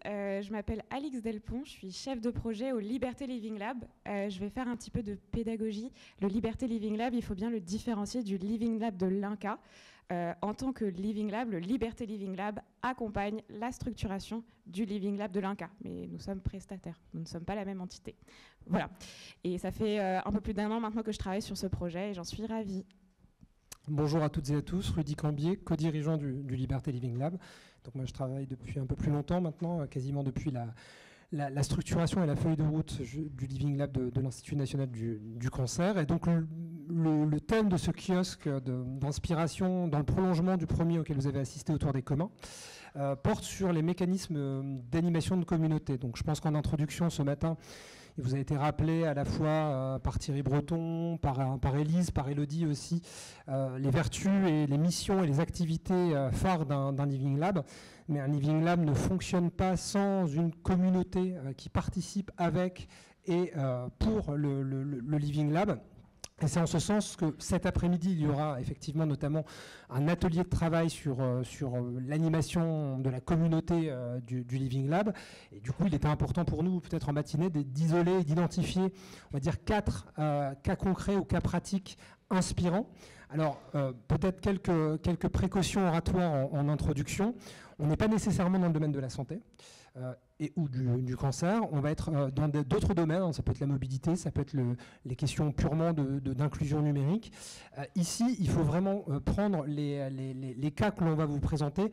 Je m'appelle Alix Delpont, je suis chef de projet au Liberté Living Lab. Je vais faire un petit peu de pédagogie. Le Liberté Living Lab, il faut bien le différencier du Living Lab de l'INCa. En tant que Living Lab, le Liberté Living Lab accompagne la structuration du Living Lab de l'INCa. Mais nous sommes prestataires, nous ne sommes pas la même entité. Voilà. Et ça fait un peu plus d'1 an maintenant que je travaille sur ce projet et j'en suis ravie. Bonjour à toutes et à tous, Rudy Cambier, co-dirigeant du Liberté Living Lab. Donc moi je travaille depuis un peu plus longtemps maintenant, quasiment depuis la structuration et la feuille de route du Living Lab de l'Institut national du cancer. Et donc le thème de ce kiosque d'inspiration dans le prolongement du premier auquel vous avez assisté autour des communs porte sur les mécanismes d'animation de communauté. Donc je pense qu'en introduction ce matin, il vous a été rappelé à la fois par Thierry Breton, par Élise, par Élodie aussi, les vertus et les missions et les activités phares d'un Living Lab. Mais un Living Lab ne fonctionne pas sans une communauté qui participe avec et pour le Living Lab. Et c'est en ce sens que cet après-midi, il y aura effectivement notamment un atelier de travail sur l'animation de la communauté du Living Lab. Et du coup, il était important pour nous, peut-être en matinée, d'isoler et d'identifier, on va dire, 4 cas concrets ou cas pratiques inspirants. Alors, peut-être quelques précautions oratoires en introduction. On n'est pas nécessairement dans le domaine de la santé ou du cancer. On va être dans d'autres domaines. Ça peut être la mobilité, ça peut être les questions purement d'inclusion numérique. Ici, il faut vraiment prendre les cas que l'on va vous présenter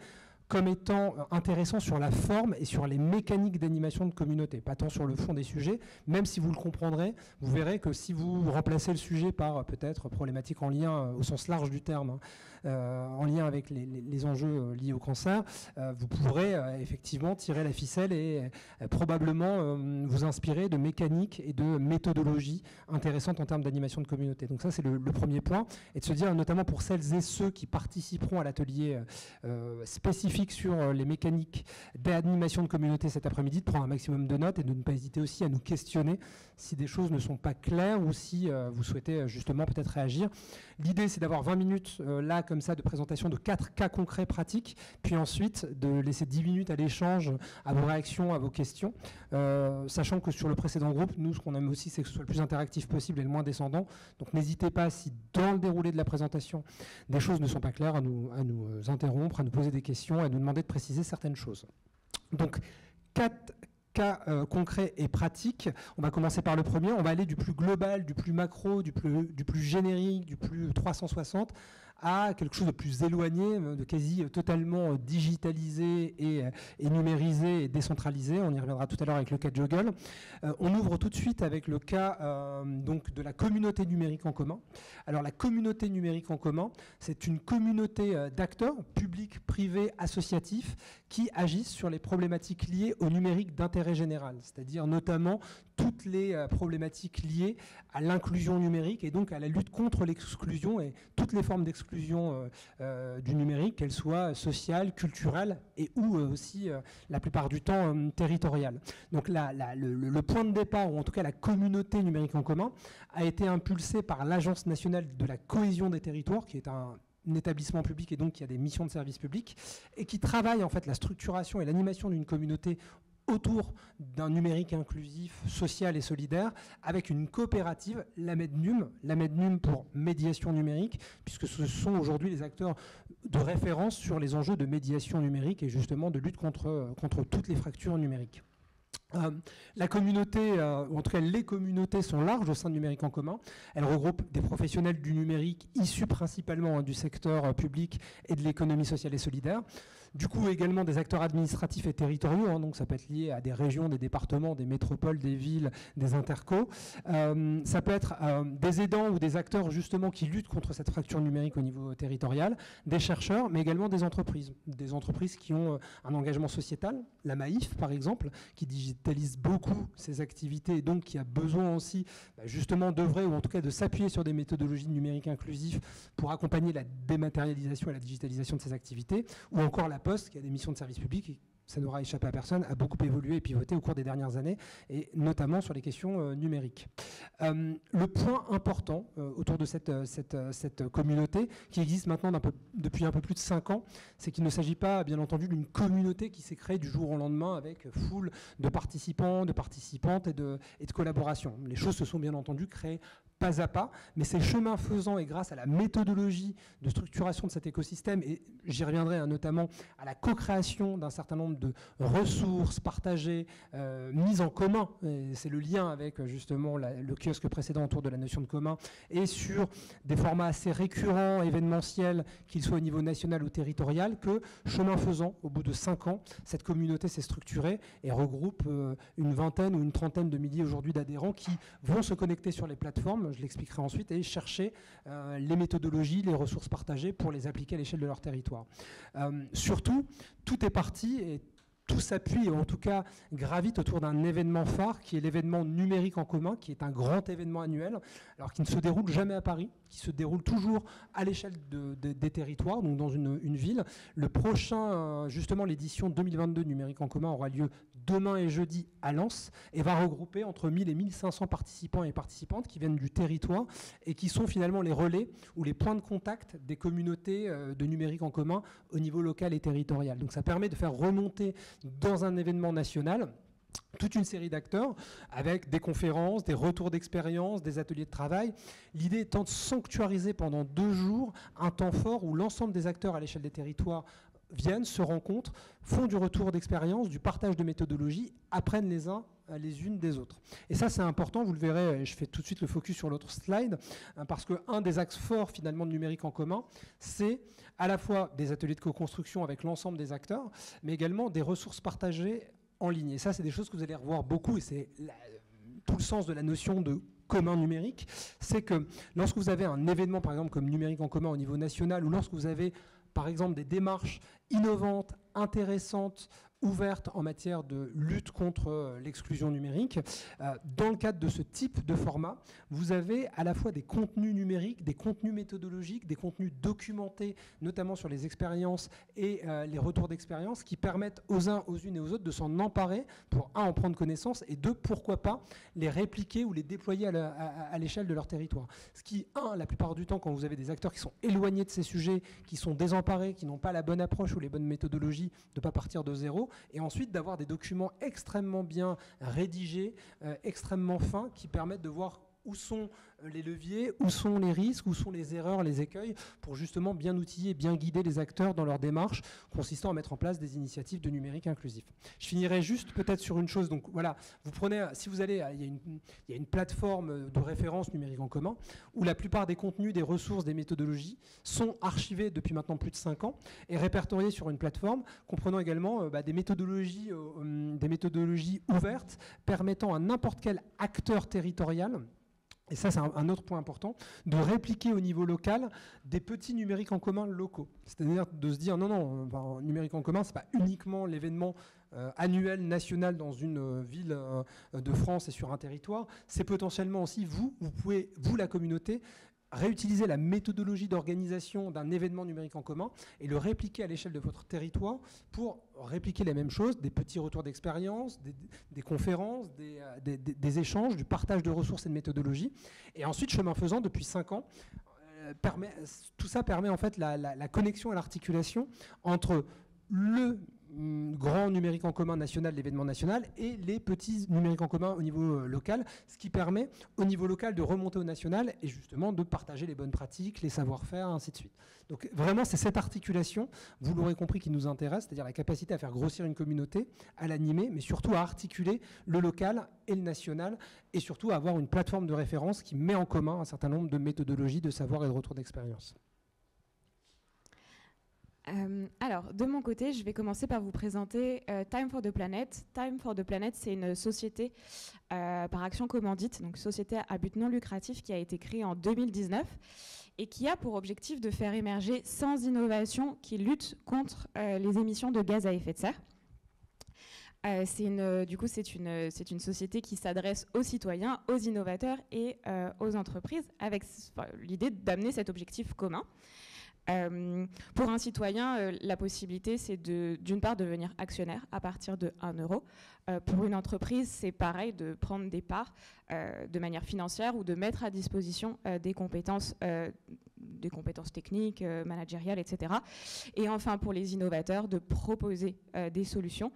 comme étant intéressant sur la forme et sur les mécaniques d'animation de communauté, pas tant sur le fond des sujets, même si vous le comprendrez, vous verrez que si vous remplacez le sujet par peut-être problématiques en lien au sens large du terme, en lien avec les enjeux liés au cancer, vous pourrez effectivement tirer la ficelle et probablement vous inspirer de mécaniques et de méthodologies intéressantes en termes d'animation de communauté. Donc ça, c'est le premier point, et de se dire, notamment pour celles et ceux qui participeront à l'atelier spécifique sur les mécaniques d'animation de communauté cet après-midi, de prendre un maximum de notes et de ne pas hésiter aussi à nous questionner si des choses ne sont pas claires ou si vous souhaitez justement peut-être réagir. L'idée, c'est d'avoir 20 minutes là, comme ça, de présentation de 4 cas concrets pratiques, puis ensuite de laisser 10 minutes à l'échange, à vos réactions, à vos questions, sachant que sur le précédent groupe, nous, ce qu'on aime aussi, c'est que ce soit le plus interactif possible et le moins descendant. Donc n'hésitez pas, si dans le déroulé de la présentation, des choses ne sont pas claires, à nous interrompre, à nous poser des questions, à nous demander de préciser certaines choses. Donc, 4 cas concrets et pratiques. On va commencer par le premier. On va aller du plus global, du plus macro, du plus générique, du plus 360 à quelque chose de plus éloigné, de quasi totalement digitalisé et numérisé et décentralisé. On y reviendra tout à l'heure avec le cas de Joggle. On ouvre tout de suite avec le cas donc de la communauté numérique en commun. Alors la communauté numérique en commun, c'est une communauté d'acteurs publics, privés, associatifs qui agissent sur les problématiques liées au numérique d'intérêt général, c'est-à-dire notamment toutes les problématiques liées à l'inclusion numérique et donc à la lutte contre l'exclusion et toutes les formes d'exclusion du numérique, qu'elles soient sociales, culturelles et ou aussi la plupart du temps territoriales. Donc le point de départ, ou en tout cas la communauté numérique en commun, a été impulsé par l'Agence nationale de la cohésion des territoires, qui est un établissement public et donc qui a des missions de service public et qui travaille en fait la structuration et l'animation d'une communauté autour d'un numérique inclusif, social et solidaire, avec une coopérative, la MEDNUM pour médiation numérique, puisque ce sont aujourd'hui les acteurs de référence sur les enjeux de médiation numérique et justement de lutte contre toutes les fractures numériques. La communauté, ou en tout cas les communautés sont larges au sein de Numérique en commun. Elles regroupent des professionnels du numérique issus principalement du secteur public et de l'économie sociale et solidaire. Du coup également des acteurs administratifs et territoriaux, donc ça peut être lié à des régions, des départements, des métropoles, des villes, des intercos. Ça peut être des aidants ou des acteurs justement qui luttent contre cette fracture numérique au niveau territorial, des chercheurs, mais également des entreprises qui ont un engagement sociétal, la Maïf par exemple, qui digitalise beaucoup ses activités et donc qui a besoin aussi justement d'œuvrer ou en tout cas de s'appuyer sur des méthodologies numériques inclusives pour accompagner la dématérialisation et la digitalisation de ses activités, ou encore la Poste qui a des missions de service public ça n'aura échappé à personne, a beaucoup évolué et pivoté au cours des dernières années, et notamment sur les questions numériques. Le point important autour de cette communauté, qui existe maintenant depuis un peu plus de 5 ans, c'est qu'il ne s'agit pas, bien entendu, d'une communauté qui s'est créée du jour au lendemain avec foule de participants, de participantes et de collaborations. Les choses se sont bien entendu créées pas à pas, mais c'est chemin faisant et grâce à la méthodologie de structuration de cet écosystème, et j'y reviendrai notamment à la co-création d'un certain nombre de ressources partagées, mises en commun, c'est le lien avec justement le kiosque précédent autour de la notion de commun, et sur des formats assez récurrents, événementiels, qu'ils soient au niveau national ou territorial, que chemin faisant, au bout de 5 ans, cette communauté s'est structurée et regroupe une vingtaine ou une trentaine de milliers aujourd'hui d'adhérents qui vont se connecter sur les plateformes, je l'expliquerai ensuite, et chercher les méthodologies, les ressources partagées pour les appliquer à l'échelle de leur territoire. Surtout, tout est parti et tout s'appuie, ou en tout cas gravite autour d'un événement phare qui est l'événement numérique en commun, qui est un grand événement annuel, alors qui ne se déroule jamais à Paris, qui se déroule toujours à l'échelle des territoires, donc dans une ville. Le prochain, justement l'édition 2022 numérique en commun aura lieu demain et jeudi à Lens et va regrouper entre 1000 et 1500 participants et participantes qui viennent du territoire et qui sont finalement les relais ou les points de contact des communautés de numérique en commun au niveau local et territorial. Donc ça permet de faire remonter dans un événement national toute une série d'acteurs avec des conférences, des retours d'expérience, des ateliers de travail. L'idée étant de sanctuariser pendant 2 jours un temps fort où l'ensemble des acteurs à l'échelle des territoires viennent, se rencontrent, font du retour d'expérience, du partage de méthodologies, apprennent les uns les unes des autres. Et ça, c'est important, vous le verrez, je fais tout de suite le focus sur l'autre slide, parce qu'un des axes forts, finalement, de numérique en commun, c'est à la fois des ateliers de co-construction avec l'ensemble des acteurs, mais également des ressources partagées en ligne. Et ça, c'est des choses que vous allez revoir beaucoup, et c'est tout le sens de la notion de commun numérique, c'est que lorsque vous avez un événement, par exemple, comme numérique en commun au niveau national, ou lorsque vous avez par exemple des démarches innovantes, intéressantes, ouvertes en matière de lutte contre l'exclusion numérique. Dans le cadre de ce type de format, vous avez à la fois des contenus numériques, des contenus méthodologiques, des contenus documentés, notamment sur les expériences et les retours d'expérience, qui permettent aux uns, aux unes et aux autres de s'en emparer pour, un, en prendre connaissance, et deux, pourquoi pas, les répliquer ou les déployer à l'échelle de leur territoire. Ce qui, la plupart du temps, quand vous avez des acteurs qui sont éloignés de ces sujets, qui sont désemparés, qui n'ont pas la bonne approche ou les bonnes méthodologies, de ne pas partir de zéro, et ensuite d'avoir des documents extrêmement bien rédigés, extrêmement fins, qui permettent de voir où sont les leviers, où sont les risques, où sont les erreurs, les écueils, pour justement bien outiller, bien guider les acteurs dans leur démarche, consistant à mettre en place des initiatives de numérique inclusif. Je finirai juste peut-être sur une chose. Donc voilà, vous prenez, si vous allez, il y a une plateforme de référence numérique en commun, où la plupart des contenus, des ressources, des méthodologies sont archivés depuis maintenant plus de 5 ans et répertoriés sur une plateforme, comprenant également des méthodologies ouvertes, permettant à n'importe quel acteur territorial, et ça c'est un autre point important, de répliquer au niveau local des petits numériques en commun locaux. C'est-à-dire de se dire non, numérique en commun, c'est pas uniquement l'événement annuel, national dans une ville de France et sur un territoire, c'est potentiellement aussi vous pouvez, vous la communauté, réutiliser la méthodologie d'organisation d'un événement numérique en commun et le répliquer à l'échelle de votre territoire pour répliquer les mêmes choses, des petits retours d'expérience, des conférences, des échanges, du partage de ressources et de méthodologies. Et ensuite, chemin faisant, depuis 5 ans, tout ça permet en fait la connexion et l'articulation entre le grand numérique en commun national, l'événement national, et les petits numériques en commun au niveau local, ce qui permet au niveau local de remonter au national et justement de partager les bonnes pratiques, les savoir-faire, ainsi de suite. Donc vraiment, c'est cette articulation, vous l'aurez compris, qui nous intéresse, c'est-à-dire la capacité à faire grossir une communauté, à l'animer, mais surtout à articuler le local et le national, et surtout à avoir une plateforme de référence qui met en commun un certain nombre de méthodologies, de savoir et de retour d'expérience. Alors, de mon côté, je vais commencer par vous présenter Time for the Planet. Time for the Planet, c'est une société par action commandite, donc société à but non lucratif qui a été créée en 2019 et qui a pour objectif de faire émerger 100 innovations qui luttent contre les émissions de gaz à effet de serre. C'est une société qui s'adresse aux citoyens, aux innovateurs et aux entreprises avec l'idée d'amener cet objectif commun. Pour un citoyen, la possibilité, c'est d'une part de devenir actionnaire à partir de 1 euro. Pour une entreprise, c'est pareil, de prendre des parts de manière financière ou de mettre à disposition des compétences techniques, managériales, etc. Et enfin, pour les innovateurs, de proposer des solutions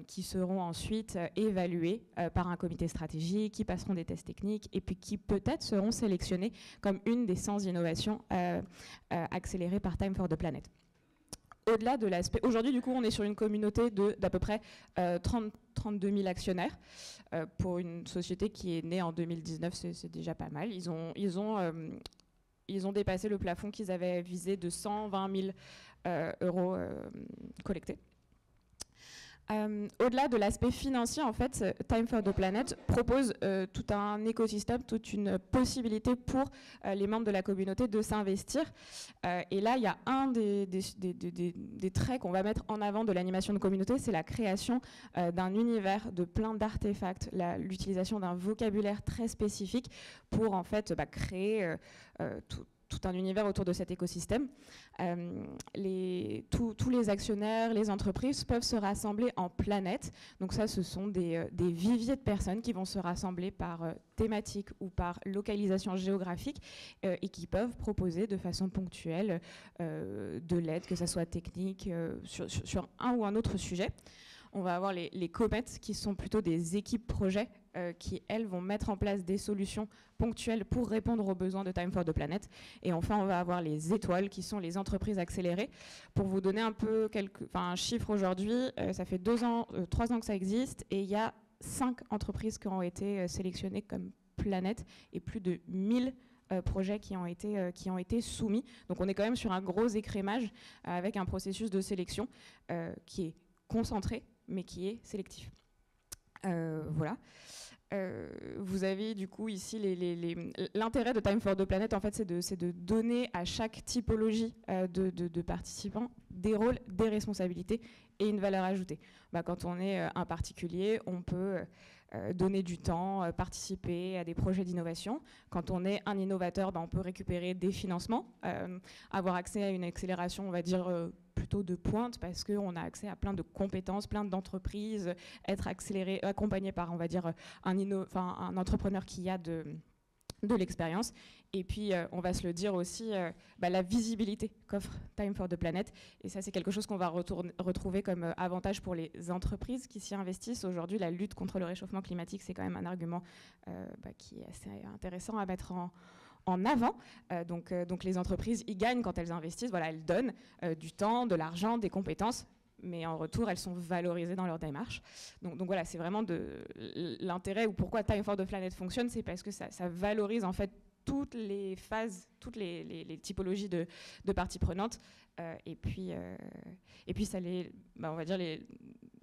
qui seront ensuite évaluées par un comité stratégique, qui passeront des tests techniques et puis qui peut-être seront sélectionnées comme une des 100 innovations accélérées par Time for the Planet. Au-delà de l'aspect... Aujourd'hui, du coup, on est sur une communauté d'à peu près 32 000 actionnaires. Pour une société qui est née en 2019, c'est déjà pas mal. Ils ont dépassé le plafond qu'ils avaient visé de 120 000 euros collectés. Au-delà de l'aspect financier, en fait, Time for the Planet propose tout un écosystème, toute une possibilité pour les membres de la communauté de s'investir. Et là, il y a un des traits qu'on va mettre en avant de l'animation de communauté, c'est la création d'un univers de plein d'artefacts, l'utilisation d'un vocabulaire très spécifique pour en fait créer tout un univers autour de cet écosystème. Tous les actionnaires, les entreprises peuvent se rassembler en planètes. Donc ça, ce sont des viviers de personnes qui vont se rassembler par thématique ou par localisation géographique et qui peuvent proposer de façon ponctuelle de l'aide, que ce soit technique, sur un ou un autre sujet. On va avoir les comètes qui sont plutôt des équipes projets qui, elles, vont mettre en place des solutions ponctuelles pour répondre aux besoins de Time for the Planet. Et enfin, on va avoir les étoiles qui sont les entreprises accélérées. Pour vous donner un peu un chiffre aujourd'hui, ça fait 3 ans que ça existe et il y a 5 entreprises qui ont été sélectionnées comme planète et plus de 1000 projets qui ont été soumis. Donc on est quand même sur un gros écrémage avec un processus de sélection qui est concentré mais qui est sélectif. Voilà. Vous avez du coup ici l'intérêt de Time for the Planet, en fait, c'est de donner à chaque typologie de participants des rôles, des responsabilités et une valeur ajoutée. Quand on est un particulier, on peut donner du temps, participer à des projets d'innovation. Quand on est un innovateur, on peut récupérer des financements, avoir accès à une accélération, on va dire, plutôt de pointe, parce qu'on a accès à plein de compétences, plein d'entreprises, être accéléré, accompagné par, on va dire, un entrepreneur qui a de l'expérience. Et puis, on va se le dire aussi, la visibilité qu'offre Time for the Planet. Et ça, c'est quelque chose qu'on va retrouver comme avantage pour les entreprises qui s'y investissent. Aujourd'hui, la lutte contre le réchauffement climatique, c'est quand même un argument qui est assez intéressant à mettre en avant. Donc les entreprises y gagnent quand elles investissent. Voilà, elles donnent du temps, de l'argent, des compétences, mais en retour, elles sont valorisées dans leur démarche. Donc voilà, c'est vraiment l'intérêt, ou pourquoi Time for the Planet fonctionne, c'est parce que ça valorise en fait toutes les phases, toutes les typologies de parties prenantes, et puis ça on va dire,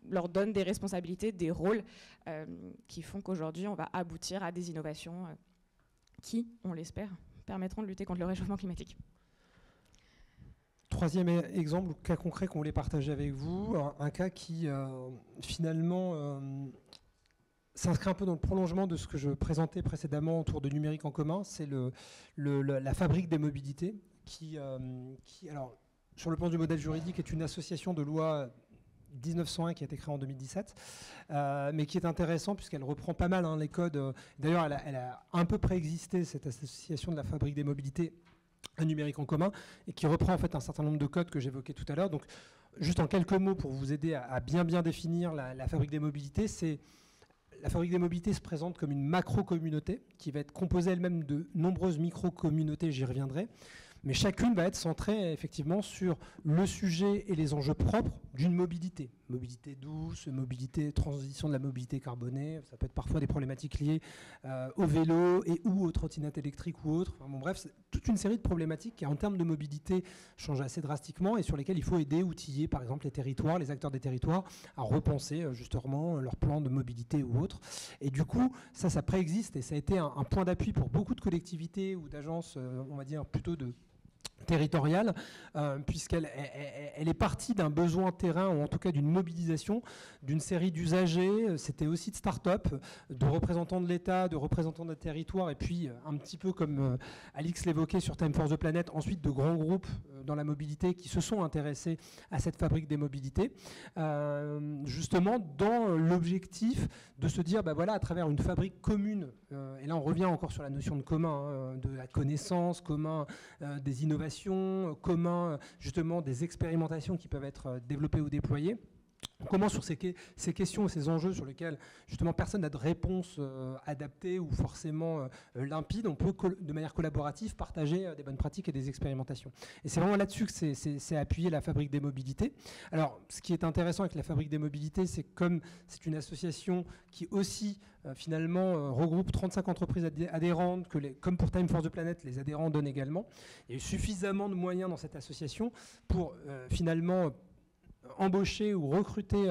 leur donne des responsabilités, des rôles qui font qu'aujourd'hui, on va aboutir à des innovations qui, on l'espère, permettront de lutter contre le réchauffement climatique. Troisième exemple, cas concret qu'on voulait partager avec vous, un cas qui finalement s'inscrit un peu dans le prolongement de ce que je présentais précédemment autour de numérique en commun. C'est la Fabrique des mobilités qui, alors, sur le plan du modèle juridique, est une association de loi 1901 qui a été créée en 2017, mais qui est intéressant puisqu'elle reprend pas mal les codes. D'ailleurs, elle a un peu préexisté, cette association de la Fabrique des mobilités, un numérique en commun, et qui reprend en fait un certain nombre de codes que j'évoquais tout à l'heure. Donc, juste en quelques mots pour vous aider à bien définir la Fabrique des mobilités, la Fabrique des mobilités se présente comme une macro-communauté qui va être composée elle-même de nombreuses micro-communautés, j'y reviendrai, mais chacune va être centrée effectivement sur le sujet et les enjeux propres d'une mobilité. Mobilité douce, transition de la mobilité carbonée, ça peut être parfois des problématiques liées au vélo et ou aux trottinettes électriques ou autres. Enfin, bref, c'est toute une série de problématiques qui en termes de mobilité changent assez drastiquement et sur lesquelles il faut aider, outiller par exemple les territoires, les acteurs des territoires à repenser justement leur plan de mobilité ou autre. Et du coup, ça préexiste et ça a été un point d'appui pour beaucoup de collectivités ou d'agences, on va dire plutôt de territoriale, puisqu'elle elle est partie d'un besoin terrain, ou en tout cas d'une mobilisation d'une série d'usagers, c'était aussi de start-up, de représentants de l'État, de représentants des territoires, et puis un petit peu comme Alix l'évoquait sur Time for the Planet, ensuite de grands groupes dans la mobilité qui se sont intéressés à cette fabrique des mobilités, justement dans l'objectif de se dire, bah voilà, à travers une fabrique commune, et là on revient encore sur la notion de commun, de la connaissance, commun des innovations, commun justement des expérimentations qui peuvent être développées ou déployées. Comment sur ces questions et ces enjeux sur lesquels justement personne n'a de réponse adaptée ou forcément limpide, on peut de manière collaborative partager des bonnes pratiques et des expérimentations. Et c'est vraiment là-dessus que c'est appuyé la Fabrique des mobilités. Alors ce qui est intéressant avec la Fabrique des mobilités, c'est comme c'est une association qui aussi finalement regroupe 35 entreprises adhérentes, comme pour Time for the Planet, les adhérents donnent également. Il y a eu suffisamment de moyens dans cette association pour finalement embaucher ou recruter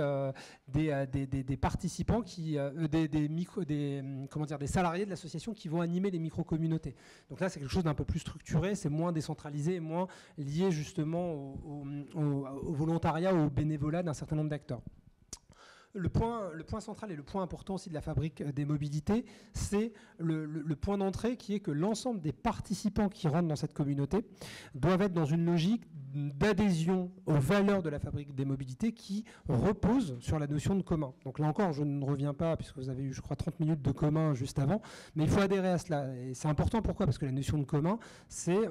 des participants, des salariés de l'association qui vont animer les micro-communautés. Donc là, c'est quelque chose d'un peu plus structuré, c'est moins décentralisé et moins lié justement au volontariat ou au bénévolat d'un certain nombre d'acteurs. Le point central et le point important aussi de la Fabrique des mobilités, c'est le point d'entrée qui est que l'ensemble des participants qui rentrent dans cette communauté doivent être dans une logique d'adhésion aux valeurs de la Fabrique des mobilités qui repose sur la notion de commun. Donc là encore, je ne reviens pas, puisque vous avez eu, je crois, 30 minutes de commun juste avant, mais il faut adhérer à cela. Et c'est important, pourquoi ? Parce que la notion de commun, c'est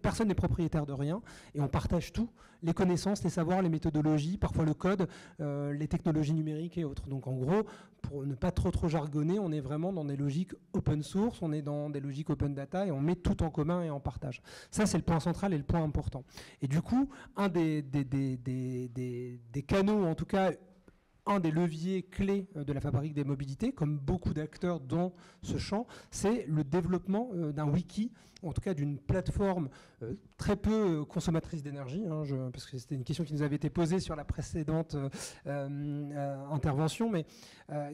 personne n'est propriétaire de rien, et on partage tout, les connaissances, les savoirs, les méthodologies, parfois le code, les technologies numériques et autres. Donc en gros, pour ne pas trop jargonner, on est vraiment dans des logiques open source, on est dans des logiques open data, et on met tout en commun et en partage. Ça, c'est le point central et le point important. Et du coup, un des canaux, en tout cas un des leviers clés de la Fabrique des mobilités, comme beaucoup d'acteurs dans ce champ, c'est le développement d'un wiki, en tout cas d'une plateforme très peu consommatrice d'énergie, parce que c'était une question qui nous avait été posée sur la précédente intervention, mais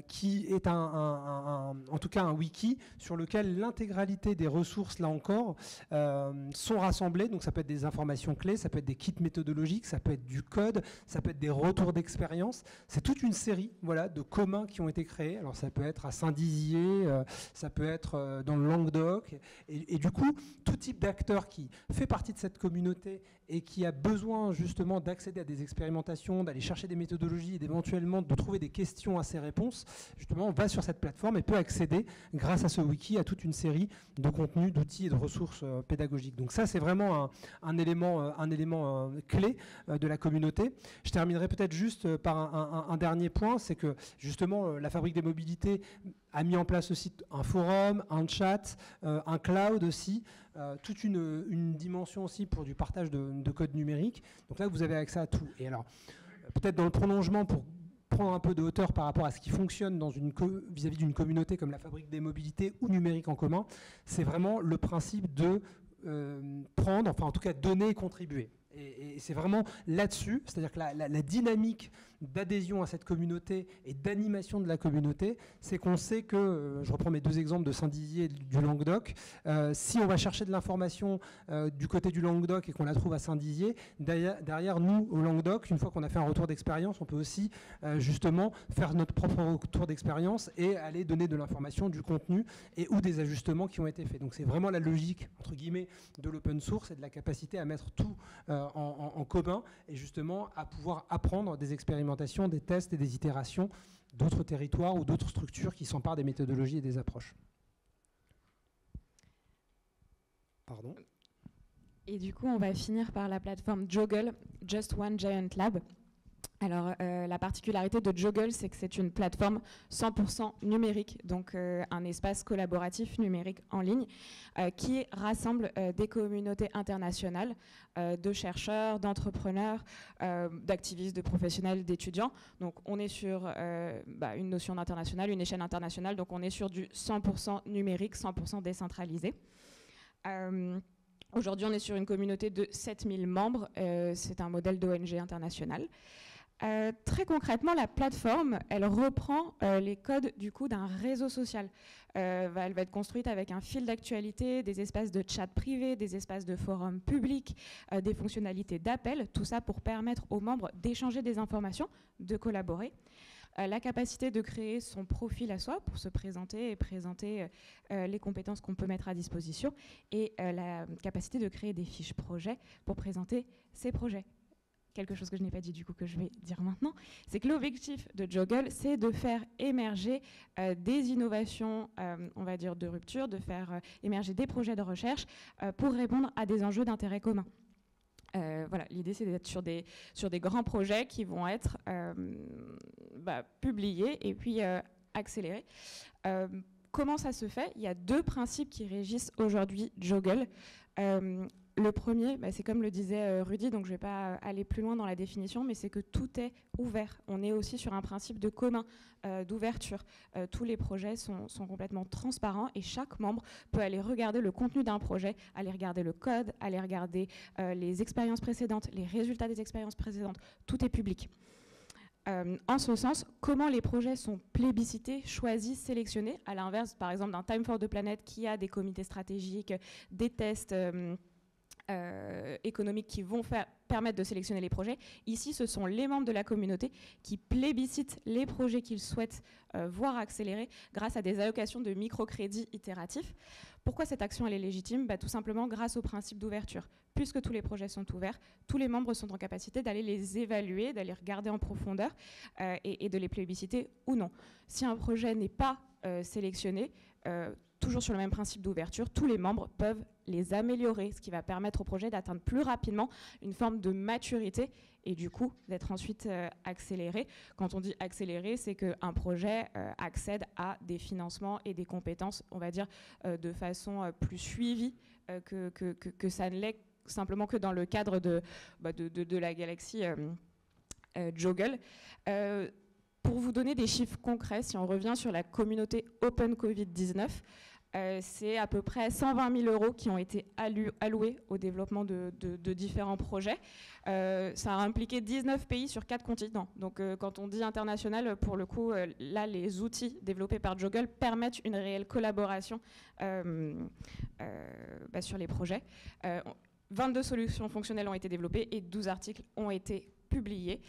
qui est en tout cas un wiki sur lequel l'intégralité des ressources, là encore, sont rassemblées. Donc ça peut être des informations clés, ça peut être des kits méthodologiques, ça peut être du code, ça peut être des retours d'expérience. C'est toute une série, voilà, de communs qui ont été créés. Alors ça peut être à Saint-Dizier, ça peut être dans le Languedoc, et du coup, tout type d'acteur qui fait partie de cette communauté et qui a besoin justement d'accéder à des expérimentations, d'aller chercher des méthodologies et d'éventuellement de trouver des questions à ces réponses, justement, on va sur cette plateforme et peut accéder, grâce à ce wiki, à toute une série de contenus, d'outils et de ressources pédagogiques. Donc ça, c'est vraiment un élément clé de la communauté. Je terminerai peut-être juste par un dernier point, c'est que justement, la Fabrique des mobilités a mis en place aussi un forum, un chat, un cloud aussi, toute une dimension aussi pour du partage de code numérique. Donc là, vous avez accès à tout. Et alors, peut-être dans le prolongement, pour prendre un peu de hauteur par rapport à ce qui fonctionne vis-à-vis d'une communauté comme la Fabrique des mobilités ou numérique en commun, c'est vraiment le principe de prendre, enfin en tout cas donner et contribuer. Et c'est vraiment là-dessus, c'est-à-dire que la dynamique d'adhésion à cette communauté et d'animation de la communauté, c'est qu'on sait que, je reprends mes deux exemples de Saint-Dizier et du Languedoc, si on va chercher de l'information du côté du Languedoc et qu'on la trouve à Saint-Dizier, derrière nous, au Languedoc, une fois qu'on a fait un retour d'expérience, on peut aussi justement faire notre propre retour d'expérience et aller donner de l'information, du contenu et ou des ajustements qui ont été faits. Donc c'est vraiment la logique, entre guillemets, de l'open source et de la capacité à mettre tout en commun et justement à pouvoir apprendre des expérimentations, des tests et des itérations d'autres territoires ou d'autres structures qui s'emparent des méthodologies et des approches. Pardon. Et du coup, on va finir par la plateforme Joggle, Just One Giant Lab. Alors, la particularité de Joggle, c'est que c'est une plateforme 100% numérique, donc un espace collaboratif numérique en ligne qui rassemble des communautés internationales de chercheurs, d'entrepreneurs, d'activistes, de professionnels, d'étudiants. Donc, on est sur une notion d'international, une échelle internationale, donc on est sur du 100% numérique, 100% décentralisé. Aujourd'hui, on est sur une communauté de 7000 membres. C'est un modèle d'ONG international. Très concrètement, la plateforme, elle reprend les codes du coup d'un réseau social. Elle va être construite avec un fil d'actualité, des espaces de chat privé, des espaces de forum public, des fonctionnalités d'appel, tout ça pour permettre aux membres d'échanger des informations, de collaborer. La capacité de créer son profil à soi pour se présenter et présenter les compétences qu'on peut mettre à disposition, et la capacité de créer des fiches projets pour présenter ses projets. Quelque chose que je n'ai pas dit du coup que je vais dire maintenant, c'est que l'objectif de Joggle, c'est de faire émerger des innovations, on va dire de rupture, de faire émerger des projets de recherche pour répondre à des enjeux d'intérêt commun. Voilà, l'idée c'est d'être sur des grands projets qui vont être publiés et puis accélérés. Comment ça se fait ? Il y a 2 principes qui régissent aujourd'hui Joggle. Le premier, c'est comme le disait Rudy, donc je ne vais pas aller plus loin dans la définition, mais c'est que tout est ouvert. On est aussi sur un principe de commun, d'ouverture. Tous les projets sont complètement transparents et chaque membre peut aller regarder le contenu d'un projet, aller regarder le code, aller regarder les expériences précédentes, les résultats des expériences précédentes. Tout est public. En ce sens, comment les projets sont plébiscités, choisis, sélectionnés, à l'inverse, par exemple, d'un Time for the Planet qui a des comités stratégiques, des tests économiques qui vont permettre de sélectionner les projets. Ici, ce sont les membres de la communauté qui plébiscitent les projets qu'ils souhaitent voir accélérer grâce à des allocations de microcrédits itératifs. Pourquoi cette action elle est légitime ? Tout simplement grâce au principe d'ouverture. Puisque tous les projets sont ouverts, tous les membres sont en capacité d'aller les évaluer, d'aller regarder en profondeur et de les plébisciter ou non. Si un projet n'est pas sélectionné, toujours sur le même principe d'ouverture, tous les membres peuvent les améliorer, ce qui va permettre au projet d'atteindre plus rapidement une forme de maturité et du coup d'être ensuite accéléré. Quand on dit accéléré, c'est qu'un projet accède à des financements et des compétences, on va dire, de façon plus suivie que ça ne l'est simplement que dans le cadre de la galaxie Joggle. Pour vous donner des chiffres concrets, si on revient sur la communauté Open Covid-19, c'est à peu près 120 000 € qui ont été alloués au développement de différents projets. Ça a impliqué 19 pays sur 4 continents. Donc quand on dit international, pour le coup, là, les outils développés par Joggle permettent une réelle collaboration sur les projets. 22 solutions fonctionnelles ont été développées et 12 articles ont été publiés.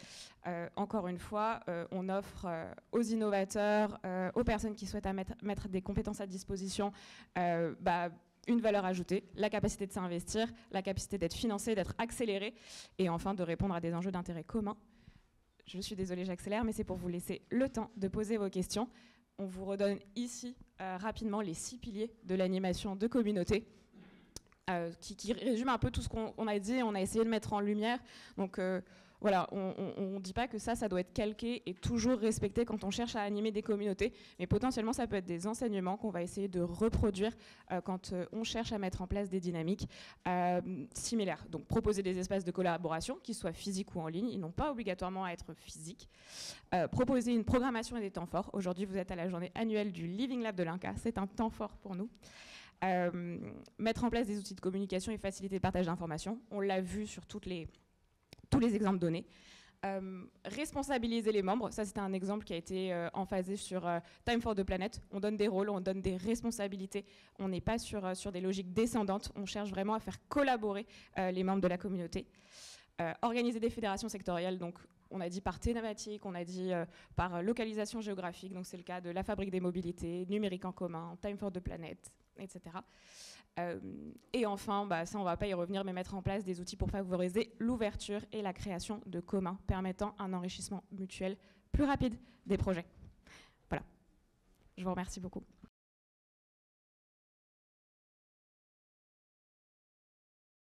Encore une fois, on offre aux innovateurs, aux personnes qui souhaitent mettre des compétences à disposition, une valeur ajoutée, la capacité de s'investir, la capacité d'être financé, d'être accéléré, et enfin de répondre à des enjeux d'intérêt commun. Je suis désolée, j'accélère, mais c'est pour vous laisser le temps de poser vos questions. On vous redonne ici rapidement les 6 piliers de l'animation de communauté. Qui résume un peu tout ce qu'on a dit, on a essayé de mettre en lumière. Donc voilà, on ne dit pas que ça doit être calqué et toujours respecté quand on cherche à animer des communautés, mais potentiellement ça peut être des enseignements qu'on va essayer de reproduire quand on cherche à mettre en place des dynamiques similaires. Donc proposer des espaces de collaboration, qu'ils soient physiques ou en ligne, ils n'ont pas obligatoirement à être physiques. Proposer une programmation et des temps forts. Aujourd'hui, vous êtes à la journée annuelle du Living Lab de l'INCA, c'est un temps fort pour nous. Mettre en place des outils de communication et faciliter le partage d'informations. On l'a vu sur tous les exemples donnés. Responsabiliser les membres, ça c'était un exemple qui a été emphasé sur Time for the Planet. On donne des rôles, on donne des responsabilités. On n'est pas sur des logiques descendantes. On cherche vraiment à faire collaborer les membres de la communauté. Organiser des fédérations sectorielles, donc on a dit par thématique, on a dit par localisation géographique, donc c'est le cas de la Fabrique des mobilités, Numérique en commun, Time for the Planet, etc. Et enfin, ça on ne va pas y revenir, mais mettre en place des outils pour favoriser l'ouverture et la création de communs, permettant un enrichissement mutuel plus rapide des projets. Voilà. Je vous remercie beaucoup.